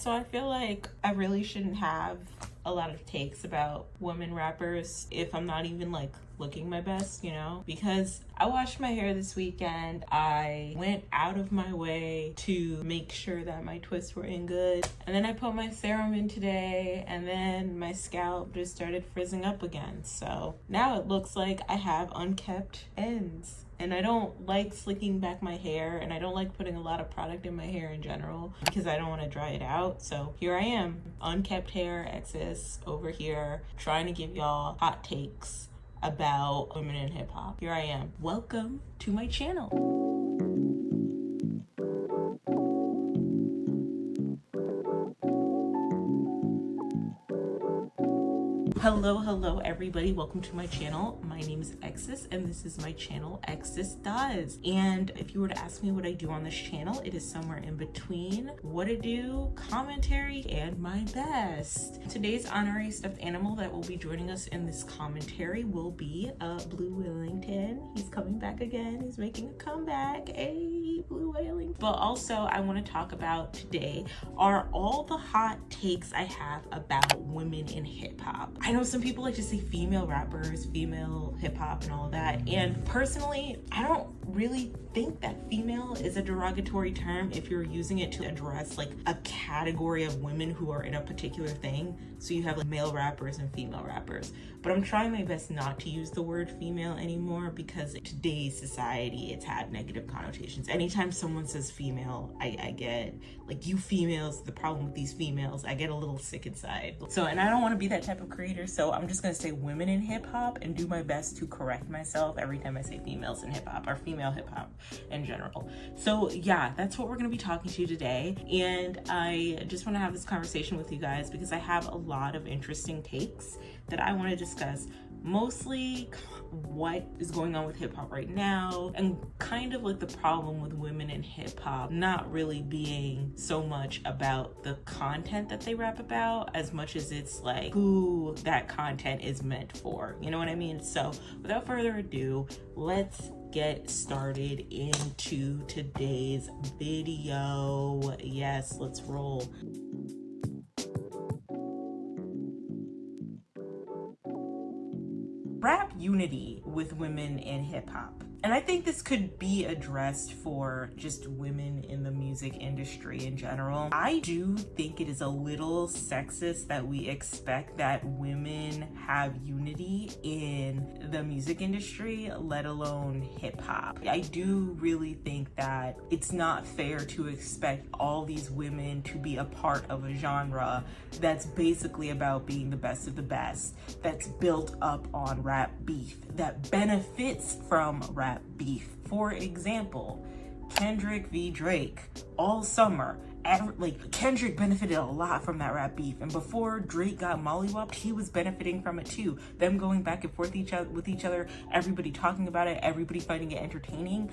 So I feel like I really shouldn't have a lot of takes about women rappers if I'm not even like looking my best, you know? Because I washed my hair this weekend. I went out of my way to make sure that my twists were in good. And then I put my serum in today, and then my scalp just started frizzing up again. So now it looks like I have unkept ends. And I don't like slicking back my hair, and I don't like putting a lot of product in my hair in general because I don't want to dry it out. So here I am, unkept hair, excess over here, trying to give y'all hot takes about women in hip hop. Here I am. Welcome to my channel. Hello everybody, welcome to my channel. My name is Exis and this is my channel Exis Does. And if you were to ask me what I do on this channel, it is somewhere in between what I do, commentary, and my best. Today's honorary stuffed animal that will be joining us in this commentary will be Blue Wellington. He's coming back again, he's making a comeback. Hey, Blue Wellington. But also I want to talk about today are all the hot takes I have about women in hip hop. I know some people like to say female rappers, female hip hop and all that. And personally, I don't really think that female is a derogatory term if you're using it to address like a category of women who are in a particular thing. So you have like male rappers and female rappers. But I'm trying my best not to use the word female anymore because in today's society, it's had negative connotations. Anytime someone says female, I get like, you females, the problem with these females, I get a little sick inside. So, and I don't want to be that type of creator. So I'm just going to say women in hip hop and do my best to correct myself every time I say females in hip hop or female hip hop in general. So yeah, that's what we're going to be talking to today. And I just want to have this conversation with you guys because I have a lot of interesting takes that I want to discuss, mostly what is going on with hip hop right now and kind of like the problem with women in hip hop not really being so much about the content that they rap about as much as it's like who that content is meant for. You know what I mean? So without further ado, let's get started into today's video. Yes, let's roll. Rap unity with women in hip hop. And I think this could be addressed for just women in the music industry in general. I do think it is a little sexist that we expect that women have unity in the music industry, let alone hip hop. I do really think that it's not fair to expect all these women to be a part of a genre that's basically about being the best of the best, that's built up on rap beef, that benefits from rap beef. For example, Kendrick v. Drake all summer. Like Kendrick benefited a lot from that rap beef, and before Drake got mollywopped, he was benefiting from it too. Them going back and forth with each other, everybody talking about it, everybody finding it entertaining.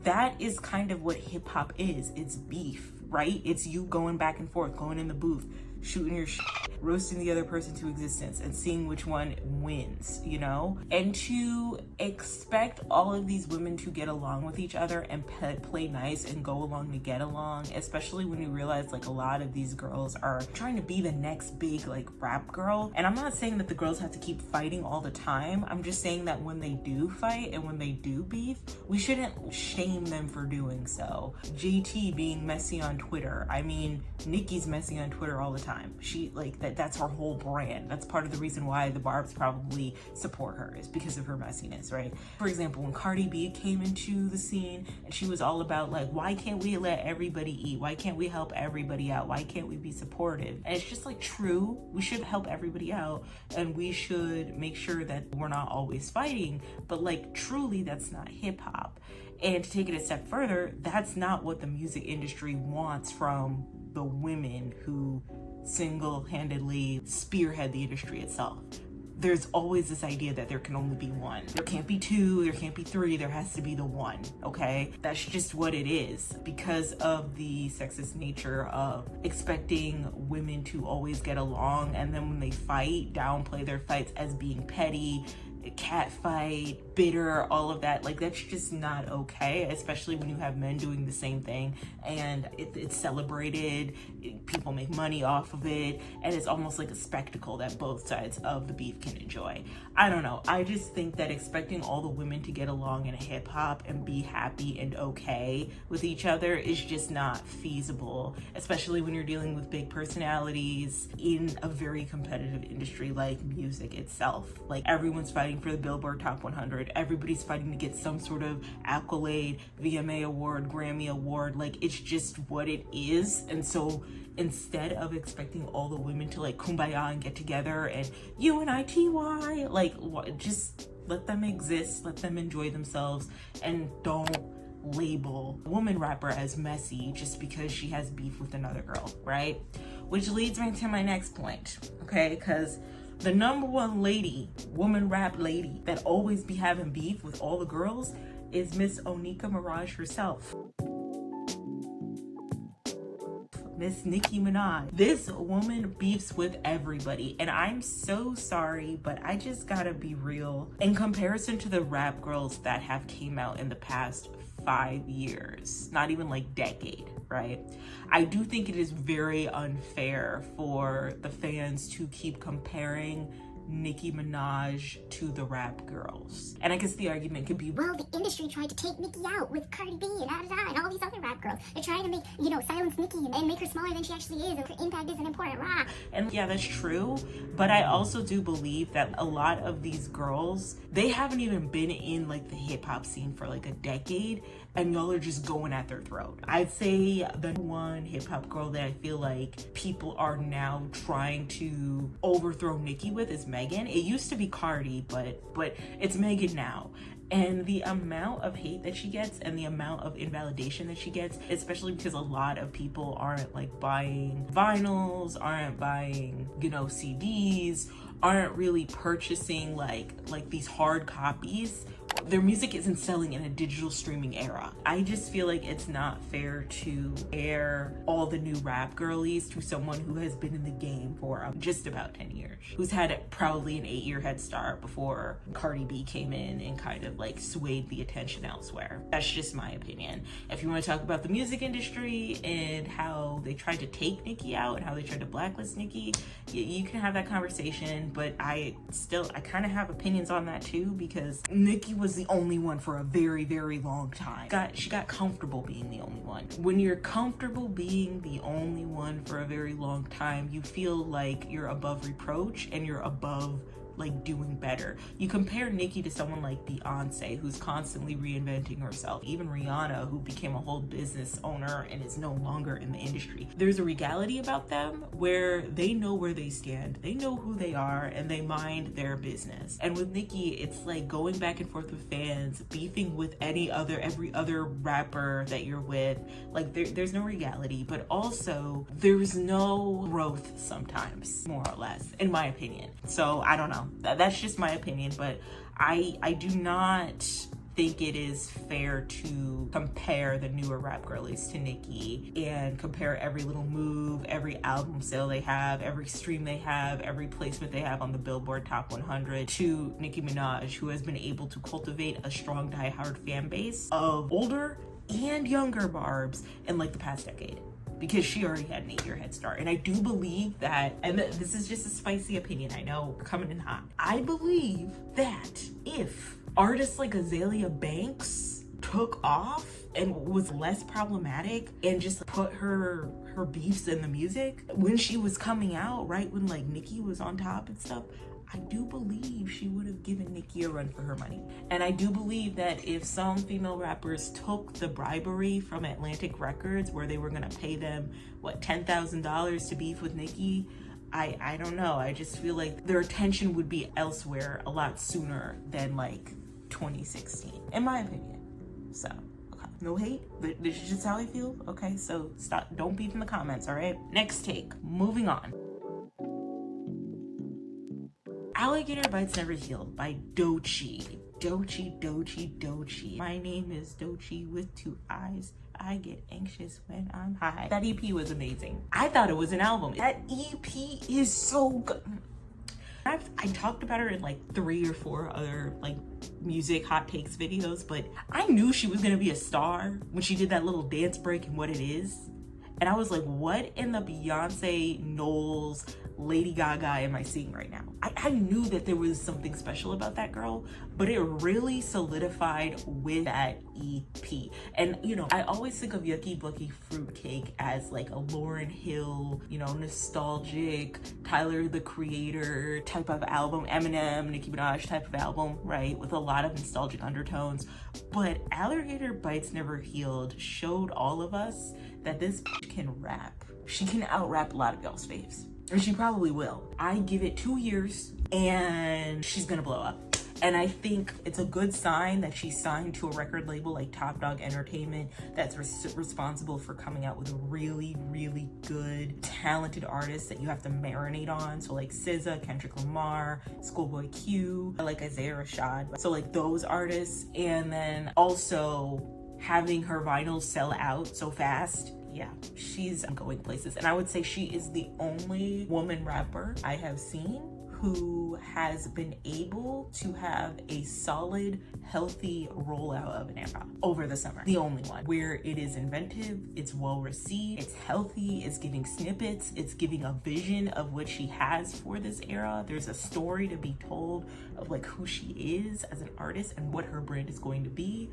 That is kind of what hip hop is. It's beef, right? It's you going back and forth, going in the booth, shooting your shit, roasting the other person to existence and seeing which one wins, you know? And to expect all of these women to get along with each other and play nice and go along to get along, especially when you realize like a lot of these girls are trying to be the next big like rap girl. And I'm not saying that the girls have to keep fighting all the time. I'm just saying that when they do fight and when they do beef, we shouldn't shame them for doing so. JT being messy on Twitter. I mean, Nicki's messy on Twitter all the time. She like that's her whole brand. That's part of the reason why the Barbs probably support her, is because of her messiness, right? For example, when Cardi B came into the scene and she was all about like, why can't we let everybody eat? Why can't we help everybody out? Why can't we be supportive? And it's just like, true, we should help everybody out and we should make sure that we're not always fighting, but like truly that's not hip hop. And to take it a step further, that's not what the music industry wants from the women who single-handedly spearhead the industry itself. There's always this idea that there can only be one. There can't be two, there can't be three, there has to be the one, okay? That's just what it is because of the sexist nature of expecting women to always get along, and then when they fight, downplay their fights as being petty, cat fight, bitter, all of that. Like, that's just not okay, especially when you have men doing the same thing and it's celebrated, people make money off of it, and it's almost like a spectacle that both sides of the beef can enjoy. I don't know. I just think that expecting all the women to get along in hip hop and be happy and okay with each other is just not feasible, especially when you're dealing with big personalities in a very competitive industry like music itself. Like, everyone's fighting for the Billboard Top 100. Everybody's fighting to get some sort of accolade, VMA award, Grammy award. Like, it's just what it is. And so instead of expecting all the women to like kumbaya and get together and unity, like, just let them exist, let them enjoy themselves, and don't label a woman rapper as messy just because she has beef with another girl, right? Which leads me to my next point, okay? Because the number one lady, woman rap lady, that always be having beef with all the girls is Miss Onika Minaj herself. Miss Nicki Minaj. This woman beefs with everybody, and I'm so sorry, but I just gotta be real. In comparison to the rap girls that have came out in the past 5 years, not even like decade, right? I do think it is very unfair for the fans to keep comparing Nicki Minaj to the rap girls. And I guess the argument could be, well, the industry tried to take Nicki out with Cardi B and and all these other rap girls. They're trying to make, silence Nicki and make her smaller than she actually is, and her impact isn't important, rah. And yeah, that's true. But I also do believe that a lot of these girls, they haven't even been in like the hip hop scene for like a decade, and y'all are just going at their throat. I'd say the one hip hop girl that I feel like people are now trying to overthrow Nicki with is Megan. It used to be Cardi, but it's Megan now. And the amount of hate that she gets and the amount of invalidation that she gets, especially because a lot of people aren't like buying vinyls, aren't buying, CDs, aren't really purchasing like these hard copies. Their music isn't selling in a digital streaming era. I just feel like it's not fair to air all the new rap girlies to someone who has been in the game for just about 10 years, who's had probably an 8-year head start before Cardi B came in and kind of like swayed the attention elsewhere. That's just my opinion. If you want to talk about the music industry and how they tried to take Nicki out and how they tried to blacklist Nicki, you can have that conversation, but I kind of have opinions on that too, because Nicki was the only one for a very, very long time. She got comfortable being the only one. When you're comfortable being the only one for a very long time, you feel like you're above reproach and you're above like doing better. You compare Nicki to someone like Beyonce, who's constantly reinventing herself. Even Rihanna, who became a whole business owner and is no longer in the industry. There's a regality about them where they know where they stand, they know who they are, and they mind their business. And with Nicki, it's like going back and forth with fans, beefing with every other rapper that you're with. Like there's no regality, but also there's no growth sometimes, more or less, in my opinion. So I don't know. That's just my opinion, but I do not think it is fair to compare the newer rap girlies to Nicki and compare every little move, every album sale they have, every stream they have, every placement they have on the Billboard Top 100 to Nicki Minaj, who has been able to cultivate a strong diehard fan base of older and younger barbs in like the past decade, because she already had an 8-year head start. And I do believe that, and this is just a spicy opinion, I know, we're coming in hot. I believe that if artists like Azealia Banks took off and was less problematic and just put her beefs in the music when she was coming out, right when like Nicki was on top and stuff, I do believe she would have given Nicki a run for her money. And I do believe that if some female rappers took the bribery from Atlantic Records, where they were gonna pay them, $10,000 to beef with Nicki, I don't know. I just feel like their attention would be elsewhere a lot sooner than like 2016, in my opinion. So, okay. No hate, but this is just how I feel. Okay, so stop, don't beef in the comments, all right? Next take, moving on. Alligator Bites Never Heal by Doechii. Doechii. My name is Doechii with 2 eyes. I get anxious when I'm high. That EP was amazing. I thought it was an album. That EP is so good. I talked about her in like 3 or 4 other like music hot takes videos, but I knew she was gonna be a star when she did that little dance break in What It Is. And I was like, what in the Beyonce, Knowles, Lady Gaga am I seeing right now? I knew that there was something special about that girl, but it really solidified with that EP. And you know, I always think of Yucky Bucky Fruitcake as like a Lauryn Hill, you know, nostalgic, Tyler the Creator type of album, Eminem, Nicki Minaj type of album, right? With a lot of nostalgic undertones. But Alligator Bites Never Healed showed all of us that this can rap. She can out-rap a lot of y'all's faves. And she probably will. I give it 2 years and she's gonna blow up. And I think it's a good sign that she's signed to a record label like Top Dog Entertainment that's responsible for coming out with really, really good, talented artists that you have to marinate on. So like SZA, Kendrick Lamar, Schoolboy Q, like Isaiah Rashad. So like those artists. And then also having her vinyls sell out so fast. Yeah, she's going places. And I would say she is the only woman rapper I have seen who has been able to have a solid, healthy rollout of an era over the summer. The only one where it is inventive, it's well received, it's healthy, it's giving snippets, it's giving a vision of what she has for this era. There's a story to be told of like who she is as an artist and what her brand is going to be.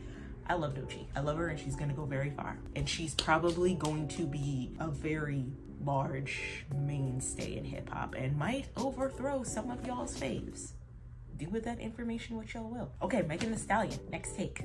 I love Doechii. I love her and she's gonna go very far. And she's probably going to be a very large mainstay in hip hop and might overthrow some of y'all's faves. Do with that information what y'all will. Okay, Megan Thee Stallion, next take.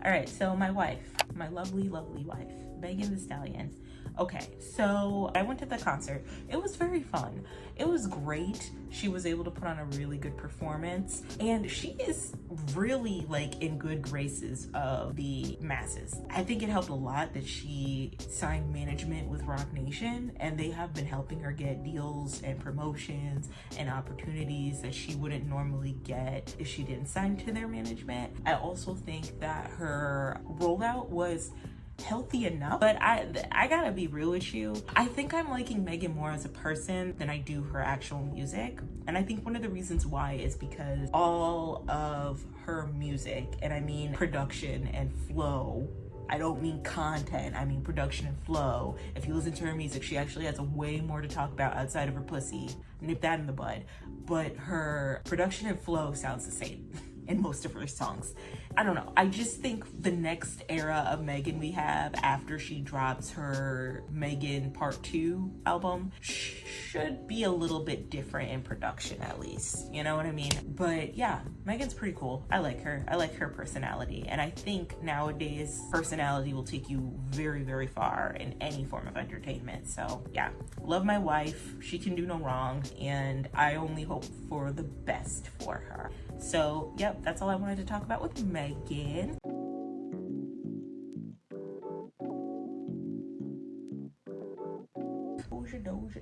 All right, so my wife, my lovely, lovely wife, Megan Thee Stallion. Okay, so I went to the concert. It was very fun. It was great. She was able to put on a really good performance, and she is really like in good graces of the masses. I think it helped a lot that she signed management with Roc Nation, and they have been helping her get deals and promotions and opportunities that she wouldn't normally get if she didn't sign to their management. I also think that her rollout was healthy enough, but I gotta be real with you. I think I'm liking Megan more as a person than I do her actual music. And I think one of the reasons why is because all of her music, and I mean production and flow, I don't mean content, I mean production and flow. If you listen to her music, she actually has a way more to talk about outside of her pussy. Nip that in the bud. But her production and flow sounds the same in most of her songs. I don't know. I just think the next era of Megan we have after she drops her Megan Part 2 album should be a little bit different in production, at least. You know what I mean? But yeah, Megan's pretty cool. I like her. I like her personality. And I think nowadays personality will take you very, very far in any form of entertainment. So yeah, love my wife. She can do no wrong. And I only hope for the best for her. So yep, that's all I wanted to talk about with Megan.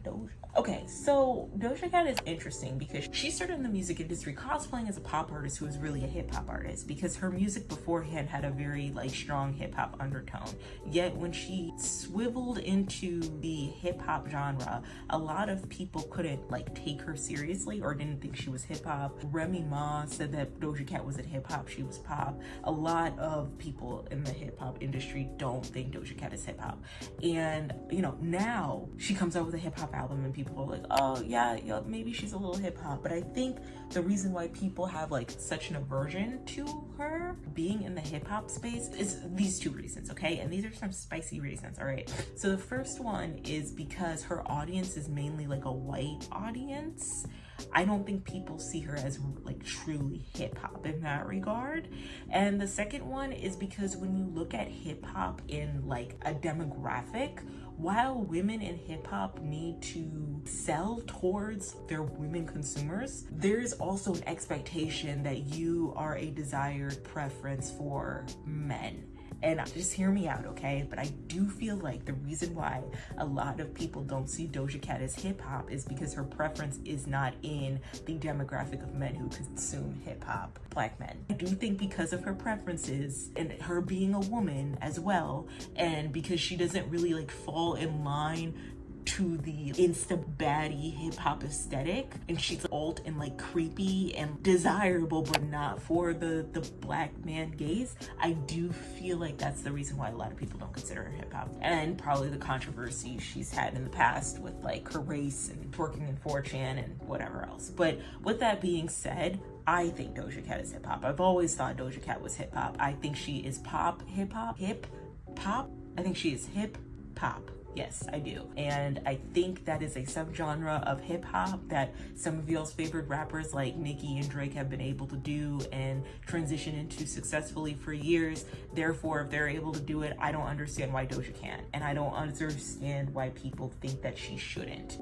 Doja. Okay, so Doja Cat is interesting because she started in the music industry cosplaying as a pop artist who was really a hip hop artist, because her music beforehand had a very like strong hip hop undertone. Yet when she swiveled into the hip hop genre, a lot of people couldn't like take her seriously or didn't think she was hip hop. Remy Ma said that Doja Cat wasn't hip hop, she was pop. A lot of people in the hip hop industry don't think Doja Cat is hip hop. And you know, now she comes out with a hip hop album and people are like, oh yeah, maybe she's a little hip hop. But I think the reason why people have like such an aversion to her being in the hip hop space is these 2 reasons, okay? And these are some spicy reasons, all right? So the first one is because her audience is mainly like a white audience. I don't think people see her as like truly hip hop in that regard. And the second one is because when you look at hip hop in like a demographic, while women in hip hop need to sell towards their women consumers, there's also an expectation that you are a desired preference for men. And just hear me out, okay? But I do feel like the reason why a lot of people don't see Doja Cat as hip hop is because her preference is not in the demographic of men who consume hip hop, Black men. I do think because of her preferences and her being a woman as well, and because she doesn't really like fall in line to the insta baddie hip-hop aesthetic, and she's alt and like creepy and desirable, but not for the black man gaze. I do feel like that's the reason why a lot of people don't consider her hip-hop, and probably the controversy she's had in the past with like her race and twerking in 4chan and whatever else. But with that being said, I think Doja Cat is hip-hop. I've always thought Doja Cat was hip-hop. I think she is pop hip-hop. Hip-pop? I think she is hip-pop. Yes, I do. And I think that is a subgenre of hip-hop that some of y'all's favorite rappers like Nicki and Drake have been able to do and transition into successfully for years. Therefore, if they're able to do it, I don't understand why Doja can't. And I don't understand why people think that she shouldn't.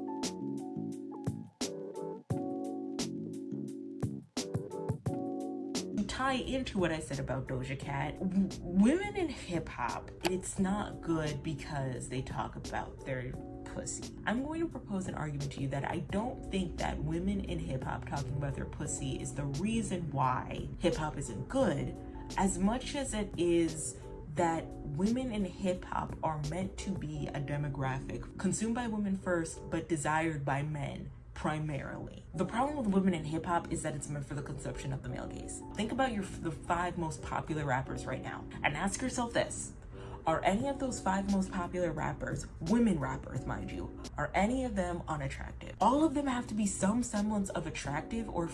Tie into what I said about Doja Cat, women in hip-hop, it's not good because they talk about their pussy. I'm going to propose an argument to you that I don't think that women in hip-hop talking about their pussy is the reason why hip-hop isn't good, as much as it is that women in hip-hop are meant to be a demographic consumed by women first, but desired by men primarily. The problem with women in hip-hop is that it's meant for the consumption of the male gaze. Think about the 5 most popular rappers right now and ask yourself this: are any of those 5 most popular rappers, women rappers mind you, are any of them unattractive? All of them have to be some semblance of attractive or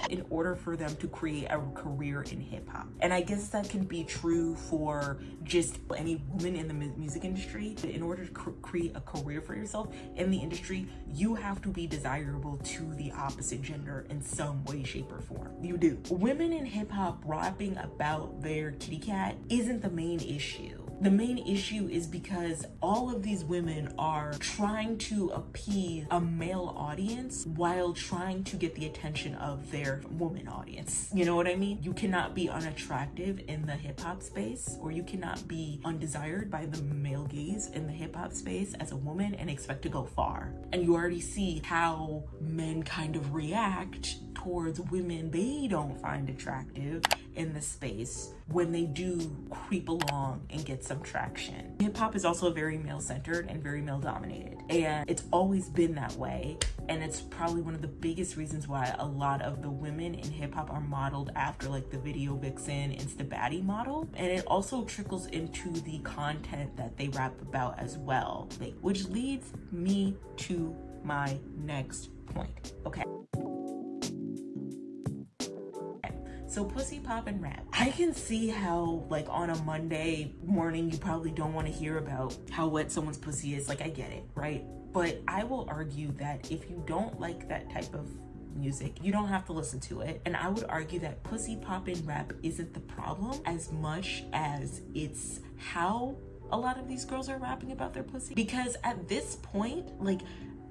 in order for them to create a career in hip-hop. And I guess that can be true for just any woman in the music industry. In order to create a career for yourself in the industry, you have to be desirable to the opposite gender in some way, shape, or form. You do. Women in hip-hop rapping about their kitty cat isn't the main issue. The main issue is because all of these women are trying to appease a male audience while trying to get the attention of their woman audience. You know what I mean? You cannot be unattractive in the hip-hop space, or you cannot be undesired by the male gaze in the hip-hop space as a woman and expect to go far. And you already see how men kind of react towards women they don't find attractive in the space when they do creep along and get some traction. Hip-hop is also very male-centered and very male-dominated, and it's always been that way, and it's probably one of the biggest reasons why a lot of the women in hip-hop are modeled after like the video vixen, insta baddie model, and it also trickles into the content that they rap about as well, which leads me to my next point. Okay. So pussy pop and rap. I can see how like on a Monday morning you probably don't want to hear about how wet someone's pussy is. Like, I get it, right? But I will argue that if you don't like that type of music, you don't have to listen to it. And I would argue that pussy pop and rap isn't the problem as much as it's how a lot of these girls are rapping about their pussy. Because at this point, like,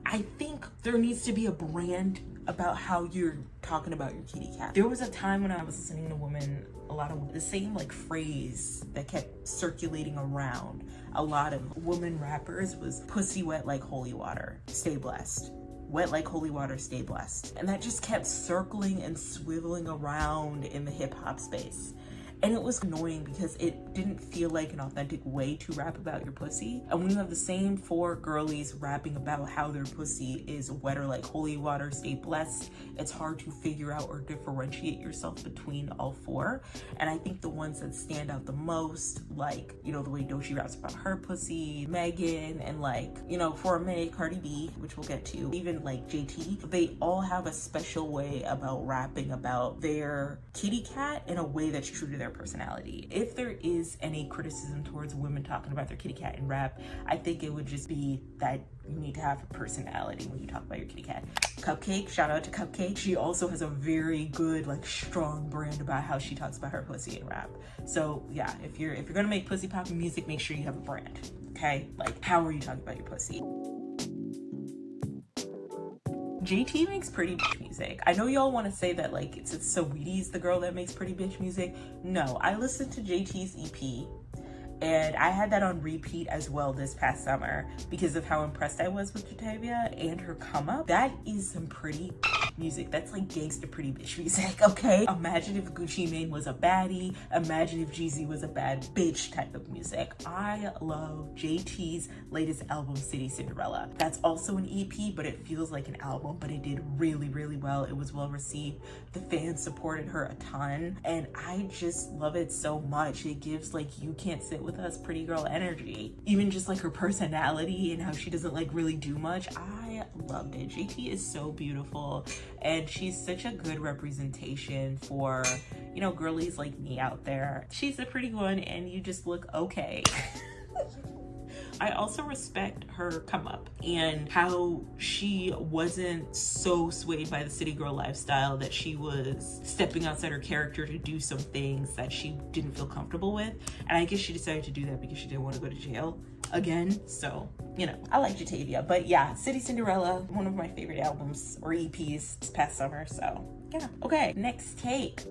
I think there needs to be a brand about how you're talking about your kitty cat. There was a time when I was listening to women, a lot of the same like phrase that kept circulating around a lot of women rappers was pussy wet like holy water, stay blessed. Wet like holy water, stay blessed. And that just kept circling and swiveling around in the hip hop space. And it was annoying because it didn't feel like an authentic way to rap about your pussy. And when you have the same 4 girlies rapping about how their pussy is wetter like holy water, stay blessed, it's hard to figure out or differentiate yourself between all 4. And I think the ones that stand out the most, like, you know, the way Doechii raps about her pussy, Megan, and like, you know, for a minute, Cardi B, which we'll get to, even like JT, they all have a special way about rapping about their kitty cat in a way that's true to their personality. If there is any criticism towards women talking about their kitty cat in rap, I think it would just be that you need to have a personality when you talk about your kitty cat. Cupcake, shout out to Cupcake. She also has a very good, like, strong brand about how she talks about her pussy in rap. So yeah, if you're gonna make pussy pop music, make sure you have a brand, okay? Like, how are you talking about your pussy? JT makes pretty bitch music. I know y'all want to say that like it's Saweetie's the girl that makes pretty bitch music. No, I listened to JT's EP and I had that on repeat as well this past summer because of how impressed I was with Jatavia and her come up. That is some pretty music. That's like gangsta pretty bitch music, okay? Imagine if Gucci Mane was a baddie. Imagine if Jeezy was a bad bitch type of music. I love JT's latest album, City Cinderella. That's also an EP, but it feels like an album, but it did really, really well. It was well received. The fans supported her a ton, and I just love it so much. It gives like You Can't Sit With Us pretty girl energy. Even just like her personality and how she doesn't like really do much. I loved it. JT is so beautiful, and she's such a good representation for, you know, girlies like me out there. She's a pretty one and you just look okay. I also respect her come up and how she wasn't so swayed by the city girl lifestyle that she was stepping outside her character to do some things that she didn't feel comfortable with. And I guess she decided to do that because she didn't want to go to jail again. So, you know, I like Jatavia. But yeah, City Cinderella, one of my favorite albums or EPs this past summer. So yeah. Okay, next take.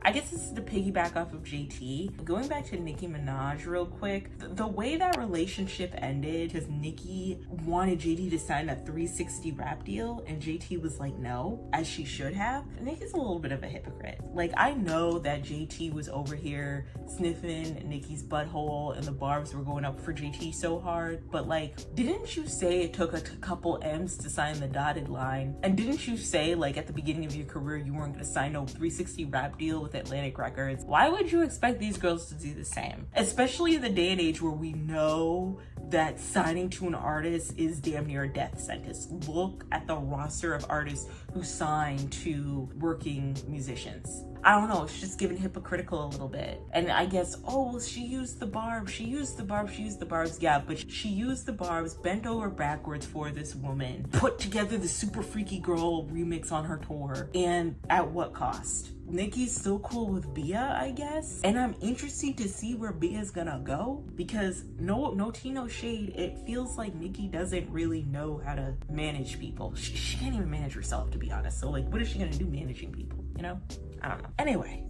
I guess this is to piggyback off of JT. Going back to Nicki Minaj real quick, the way that relationship ended, because Nicki wanted JT to sign a 360 rap deal and JT was like, no, as she should have. Nicki's a little bit of a hypocrite. Like, I know that JT was over here sniffing Nicki's butthole and the barbs were going up for JT so hard, but like, didn't you say it took a couple M's to sign the dotted line? And didn't you say like at the beginning of your career you weren't gonna sign no 360 rap deal with Atlantic Records? Why would you expect these girls to do the same? Especially in the day and age where we know that signing to an artist is damn near a death sentence. Look at the roster of artists who sign to working musicians. I don't know, it's just giving hypocritical a little bit. And I guess, oh, well, she used the barbs. Yeah, but she used the barbs, bent over backwards for this woman, put together the Super Freaky Girl remix on her tour. And at what cost? Nicki's still cool with Bia, I guess. And I'm interested to see where Bia's gonna go, because no tea, no shade, it feels like Nicki doesn't really know how to manage people. She can't even manage herself, to be honest. So like, what is she gonna do managing people, you know? I don't know. Anyway.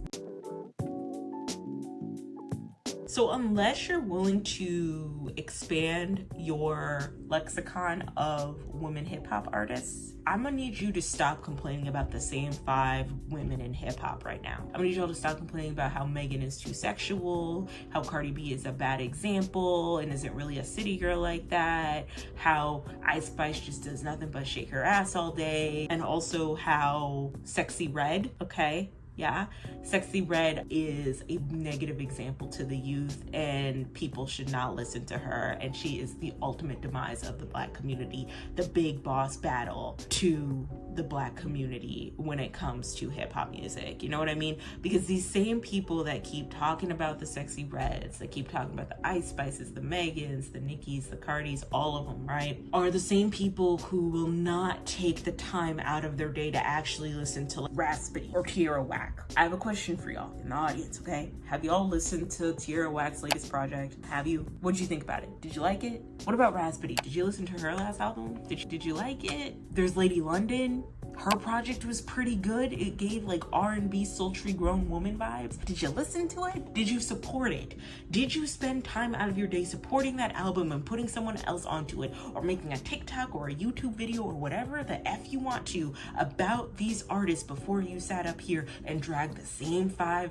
So unless you're willing to expand your lexicon of women hip hop artists, I'm gonna need you to stop complaining about the same 5 women in hip hop right now. I'm gonna need y'all to stop complaining about how Megan is too sexual, how Cardi B is a bad example and isn't really a city girl like that, how Ice Spice just does nothing but shake her ass all day, and also how Sexy Red, okay? Yeah, Sexy Red is a negative example to the youth and people should not listen to her, and she is the ultimate demise of the Black community, the big boss battle to the Black community when it comes to hip-hop music. You know what I mean? Because these same people that keep talking about the Sexy Reds, that keep talking about the Ice Spices, the Megans, the Nickis, the Cardis, all of them, right, are the same people who will not take the time out of their day to actually listen to Raspity or Tierra Whack. I have a question for y'all in the audience, okay? Have y'all listened to Tierra Whack's latest project? Have you? What'd you think about it? Did you like it? What about Raspity? Did you listen to her last album? Did you like it? There's Lady London. Her project was pretty good. It gave like R&B sultry grown woman vibes. Did you listen to it? Did you support it? Did you spend time out of your day supporting that album and putting someone else onto it, or making a TikTok or a YouTube video or whatever the F you want to about these artists before you sat up here and dragged the same 4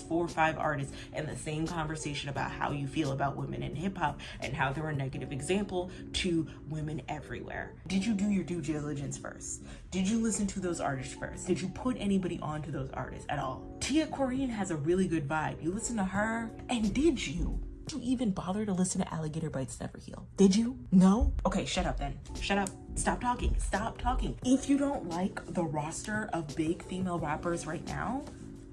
or 5 artists in the same conversation about how you feel about women in hip hop and how they're a negative example to women everywhere? Did you do your due diligence first? Did you listen to those artists first? Did you put anybody onto those artists at all? Tia Corine has a really good vibe. You listen to her, and did you even bother to listen to Alligator Bites Never Heal? Did you? No? Okay, shut up then. Shut up. Stop talking. Stop talking. If you don't like the roster of big female rappers right now,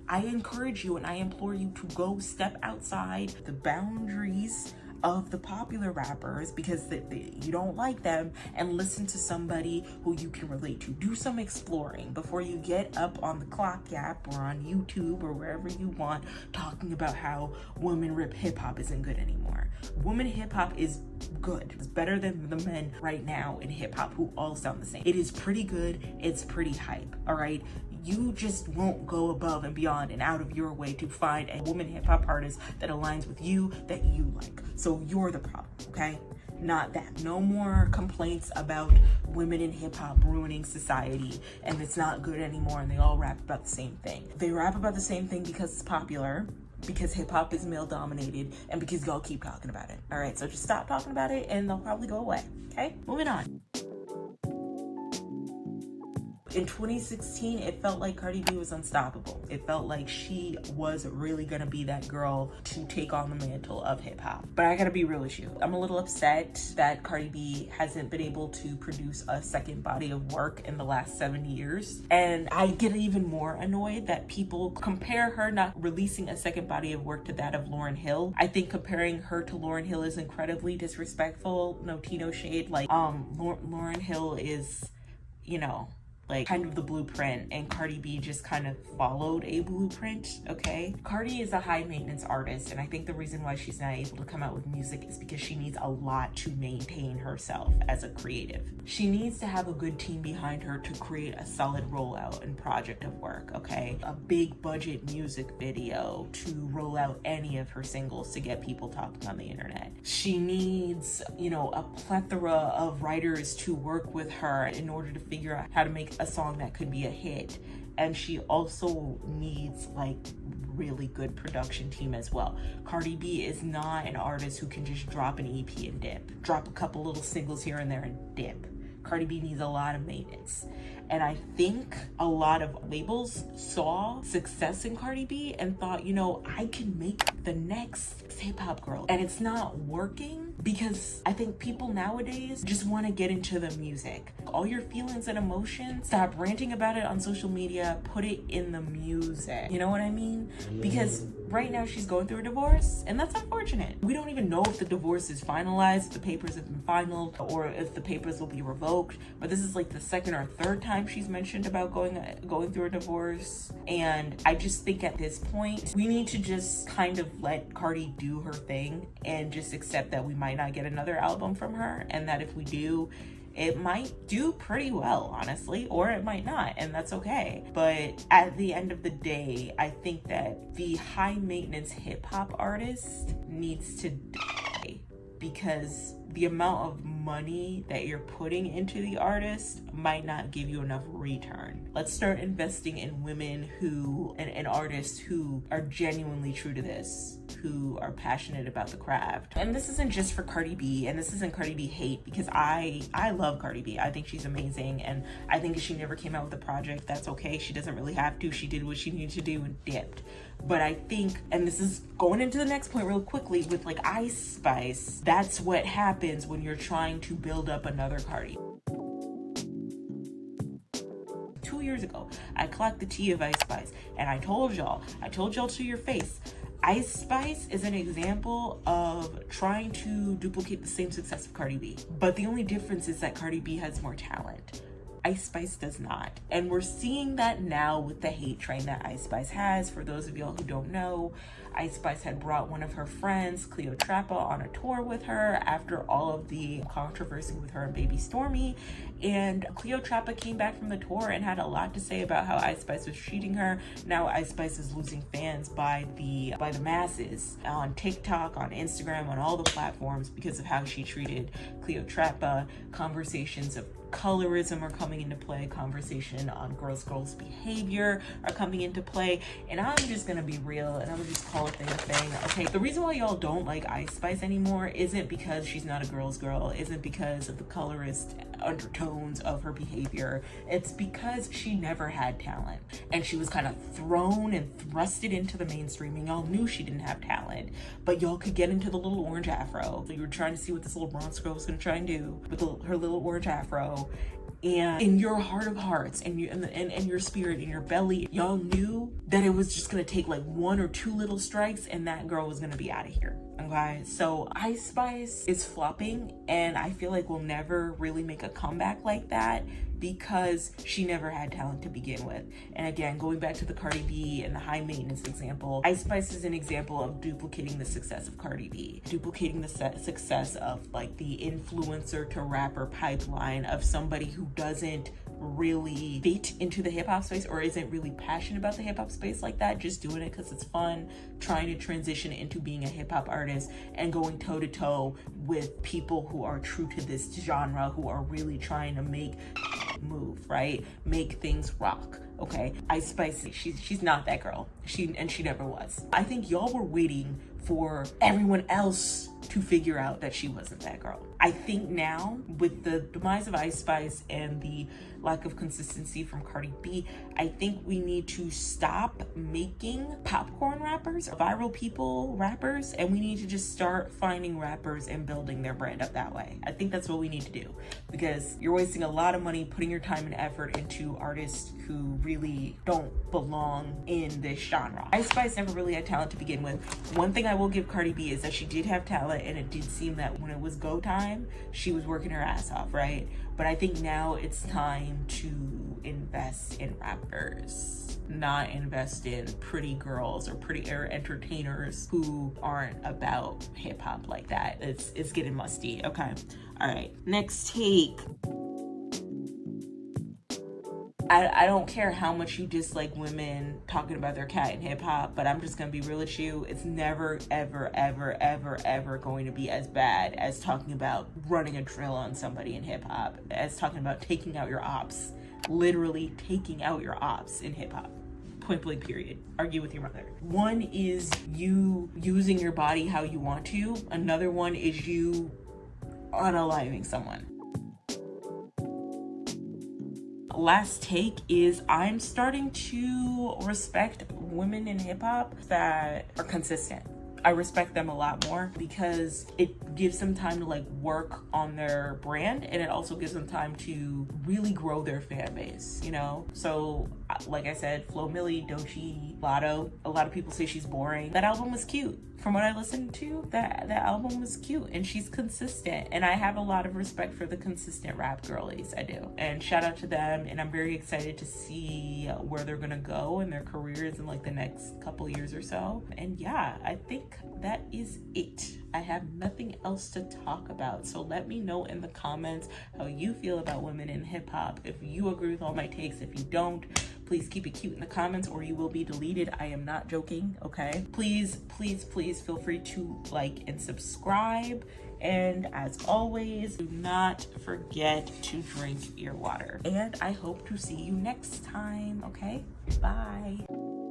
I encourage you and I implore you to go step outside the boundaries of the popular rappers because you don't like them, and listen to somebody who you can relate to. Do some exploring before you get up on the Clock Gap or on YouTube or wherever you want talking about how woman rip hip hop isn't good anymore. Woman hip hop is good. It's better than the men right now in hip hop who all sound the same. It is pretty good. It's pretty hype. All right. You just won't go above and beyond and out of your way to find a woman hip hop artist that aligns with you, that you like. So you're the problem, okay? not that. No more complaints about women in hip hop ruining society and it's not good anymore and they all rap about the same thing. They rap about the same thing because it's popular, because hip hop is male dominated, and because y'all keep talking about it. All right, so just stop talking about it and they'll probably go away. Okay, moving on. In 2016, it felt like Cardi B was unstoppable. It felt like she was really gonna be that girl to take on the mantle of hip hop. But I gotta be real with you. I'm a little upset that Cardi B hasn't been able to produce a second body of work in the last 7 years. And I get even more annoyed that people compare her not releasing a second body of work to that of Lauryn Hill. I think comparing her to Lauryn Hill is incredibly disrespectful. No tea, no shade. Like, Lauryn Hill is, you know, like kind of the blueprint, and Cardi B just kind of followed a blueprint, okay? Cardi is a high maintenance artist, and I think the reason why she's not able to come out with music is because she needs a lot to maintain herself as a creative. She needs to have a good team behind her to create a solid rollout and project of work, okay? A big budget music video to roll out any of her singles to get people talking on the internet. She needs, you know, a plethora of writers to work with her in order to figure out how to make a song that could be a hit. And she also needs like really good production team as well. Cardi B is not an artist who can just drop an EP and dip, drop a couple little singles here and there and dip. Cardi B needs a lot of maintenance. And I think a lot of labels saw success in Cardi B and thought, you know, I can make the next hip hop girl. And it's not working because I think people nowadays just want to get into the music. All your feelings and emotions, stop ranting about it on social media, put it in the music. You know what I mean? Because right now she's going through a divorce, and that's unfortunate. We don't even know if the divorce is finalized, if the papers have been finalized, or if the papers will be revoked. But this is like the second or third time she's mentioned about going through a divorce. And I just think at this point, we need to just kind of let Cardi do her thing and just accept that we might not get another album from her, and that if we do, it might do pretty well, honestly, or it might not, and that's okay. But at the end of the day, I think that the high maintenance hip hop artist needs to die, because the amount of money that you're putting into the artist might not give you enough return. Let's start investing in women and artists who are genuinely true to this, who are passionate about the craft. And this isn't just for Cardi B, and this isn't Cardi B hate, because I love Cardi B. I think she's amazing, and I think if she never came out with a project, that's okay. She doesn't really have to. She did what she needed to do and dipped. But I think, and this is going into the next point real quickly, with like Ice Spice, that's what happens when you're trying to build up another Cardi. 2 years ago, I clocked the tea of Ice Spice, and I told y'all to your face, Ice Spice is an example of trying to duplicate the same success of Cardi B. But the only difference is that Cardi B has more talent. Ice Spice does not. And we're seeing that now with the hate train that Ice Spice has. For those of y'all who don't know, Ice Spice had brought one of her friends, Cleo Trappa, on a tour with her after all of the controversy with her and Baby Stormy. And Cleo Trappa came back from the tour and had a lot to say about how Ice Spice was treating her. Now Ice Spice is losing fans by the masses on TikTok, on Instagram, on all the platforms because of how she treated Cleo Trappa. Conversations of colorism are coming into play. Conversation on girls behavior are coming into play. And I'm just gonna be real, and I'm gonna just call it a thing. Okay, the reason why y'all don't like Ice Spice anymore isn't because she's not a girl's girl, isn't because of the colorist undertones of her behavior. It's because she never had talent, and she was kind of thrown and thrusted into the mainstream, and y'all knew she didn't have talent, but y'all could get into the little orange afro. So you were trying to see what this little Bronx girl was gonna try and do with her little orange afro. And in your heart of hearts and your spirit, in your belly, y'all knew that it was just gonna take like 1 or 2 little strikes and that girl was gonna be out of here. Okay, so Ice Spice is flopping, and I feel like we'll never really make a comeback like that because she never had talent to begin with. And again, going back to the Cardi B and the high maintenance example, Ice Spice is an example of duplicating the success of Cardi B, duplicating the success of like the influencer to rapper pipeline of somebody who doesn't really fit into the hip hop space or isn't really passionate about the hip hop space like that, just doing it because it's fun, trying to transition into being a hip hop artist and going toe to toe with people who are true to this genre, who are really trying to make move, right? Make things rock. Okay, Ice Spice, she's not that girl. She never was. I think y'all were waiting for everyone else to figure out that she wasn't that girl. I think now, with the demise of Ice Spice and the lack of consistency from Cardi B, I think we need to stop making popcorn rappers, viral people rappers, and we need to just start finding rappers and building their brand up that way. I think that's what we need to do, because you're wasting a lot of money putting your time and effort into artists who really don't belong in this genre. Ice Spice never really had talent to begin with. One thing I will give Cardi B is that she did have talent, and it did seem that when it was go time, she was working her ass off, right? But I think now it's time to invest in rappers, not invest in pretty girls or pretty entertainers who aren't about hip hop like that. It's getting musty. Okay. All right. Next take. I don't care how much you dislike women talking about their cat in hip hop, but I'm just gonna be real with you. It's never, ever, ever, ever, ever going to be as bad as talking about running a drill on somebody in hip hop, as talking about taking out your ops, literally taking out your ops in hip hop. Point blank, period. Argue with your mother. One is you using your body how you want to. Another one is you unaliving someone. Last take is I'm starting to respect women in hip hop that are consistent. I respect them a lot more because it gives them time to like work on their brand, and it also gives them time to really grow their fan base, you know? So like I said, Flo Milli, Doechii, Latto, a lot of people say she's boring. That album was cute. From what I listened to, that album was cute, and she's consistent, and I have a lot of respect for the consistent rap girlies. I do, and shout out to them, and I'm very excited to see where they're gonna go in their careers in like the next couple years or so. And yeah, I think that is it. I have nothing else to talk about, so let me know in the comments how you feel about women in hip hop. If you agree with all my takes, if you don't, please keep it cute in the comments or you will be deleted. I am not joking, okay? Please, please, please feel free to like and subscribe. And as always, do not forget to drink your water. And I hope to see you next time, okay? Bye.